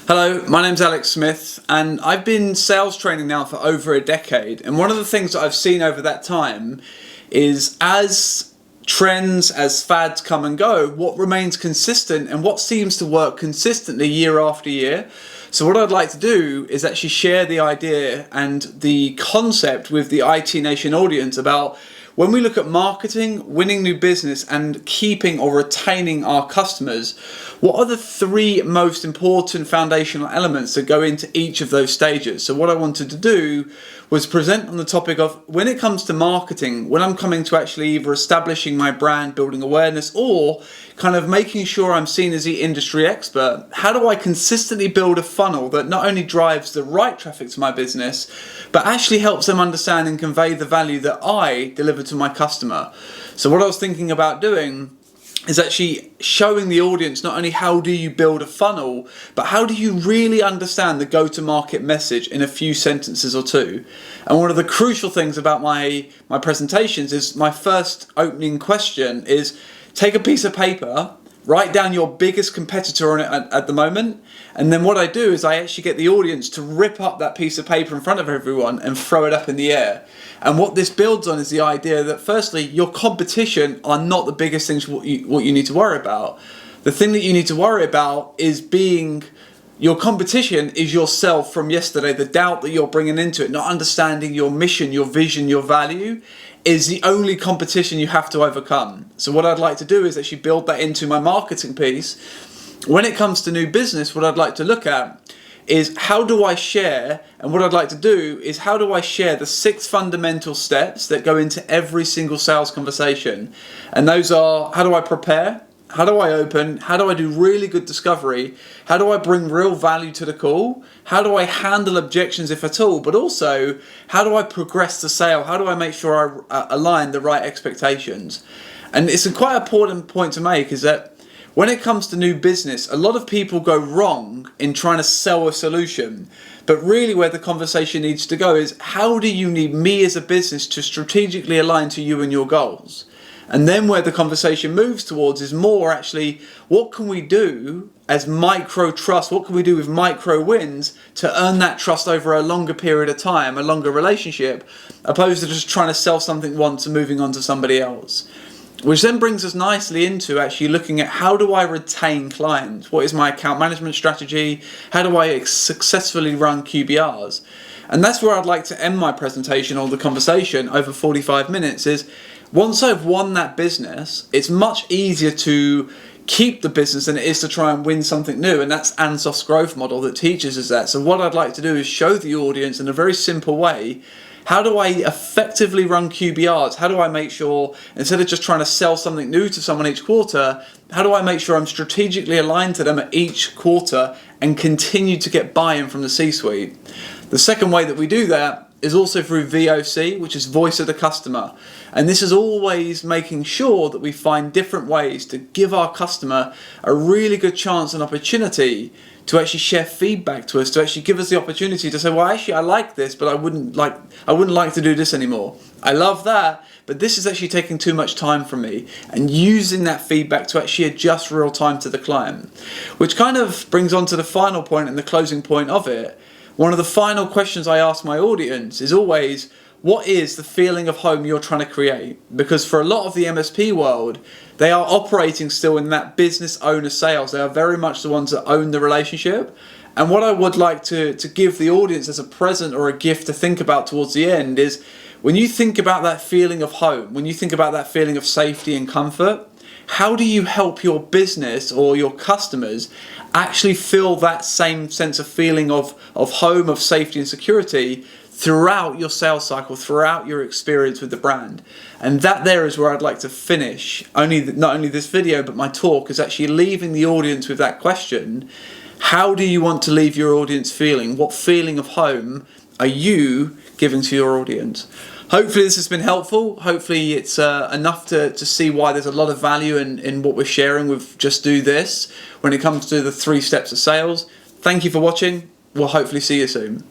Hello, my name's Alex Smith and I've been sales training now for over a decade, and one of the things that I've seen over that time is as trends, as fads come and go, what remains consistent and what seems to work consistently year after year. So what I'd like to do is actually share the idea and the concept with the IT Nation audience about when we look at marketing, winning new business and keeping or retaining our customers, what are the three most important foundational elements that go into each of those stages? So what I wanted to do was present on the topic of when it comes to marketing, when I'm coming to actually either establishing my brand, building awareness, or kind of making sure I'm seen as the industry expert, how do I consistently build a funnel that not only drives the right traffic to my business, but actually helps them understand and convey the value that I deliver to my customer? So what I was thinking about doing is actually showing the audience not only how do you build a funnel, but how do you really understand the go-to-market message in a few sentences or two. And one of the crucial things about my presentations is my first opening question is take a piece of paper, write down your biggest competitor on it at the moment, and then what I do is I actually get the audience to rip up that piece of paper in front of everyone and throw it up in the air. And what this builds on is the idea that firstly, your competition are not the biggest things what you need to worry about. The thing that you need to worry about is your competition is yourself from yesterday, the doubt that you're bringing into it, not understanding your mission, your vision, your value is the only competition you have to overcome. So what I'd like to do is actually build that into my marketing piece. When it comes to new business, what I'd like to look at is how do I share, and what I'd like to do is how do I share the 6 fundamental steps that go into every single sales conversation. And those are, how do I prepare? How do I open? How do I do really good discovery? How do I bring real value to the call? How do I handle objections if at all? But also, how do I progress the sale? How do I make sure I align the right expectations? And it's a quite important point to make is that when it comes to new business, a lot of people go wrong in trying to sell a solution. But really where the conversation needs to go is how do you need me as a business to strategically align to you and your goals? And then where the conversation moves towards is more actually, what can we do as micro trust? What can we do with micro wins to earn that trust over a longer period of time, a longer relationship, opposed to just trying to sell something once and moving on to somebody else? Which then brings us nicely into actually looking at how do I retain clients? What is my account management strategy? How do I successfully run QBRs? And that's where I'd like to end my presentation or the conversation over 45 minutes is once I've won that business, it's much easier to keep the business than it is to try and win something new. And that's Ansoff's growth model that teaches us that. So what I'd like to do is show the audience in a very simple way, how do I effectively run QBRs? How do I make sure, instead of just trying to sell something new to someone each quarter, how do I make sure I'm strategically aligned to them at each quarter and continue to get buy-in from the C-suite? The second way that we do that is also through VOC, which is voice of the customer. And this is always making sure that we find different ways to give our customer a really good chance and opportunity to actually share feedback to us, to actually give us the opportunity to say, well, actually, I like this, but I wouldn't like to do this anymore. I love that, but this is actually taking too much time from me, and using that feedback to actually adjust real time to the client. Which kind of brings on to the final point and the closing point of it. One of the final questions I ask my audience is always, what is the feeling of home you're trying to create? Because for a lot of the MSP world, they are operating still in that business owner sales. They are very much the ones that own the relationship. And what I would like to give the audience as a present or a gift to think about towards the end is when you think about that feeling of home, when you think about that feeling of safety and comfort, how do you help your business or your customers actually feel that same sense of feeling of home, of safety and security throughout your sales cycle, throughout your experience with the brand? And that there is where I'd like to finish not only this video, but my talk is actually leaving the audience with that question. How do you want to leave your audience feeling? What feeling of home are you giving to your audience? Hopefully this has been helpful. Hopefully it's enough to see why there's a lot of value in what we're sharing with Just Do This when it comes to the 3 steps of sales. Thank you for watching. We'll hopefully see you soon.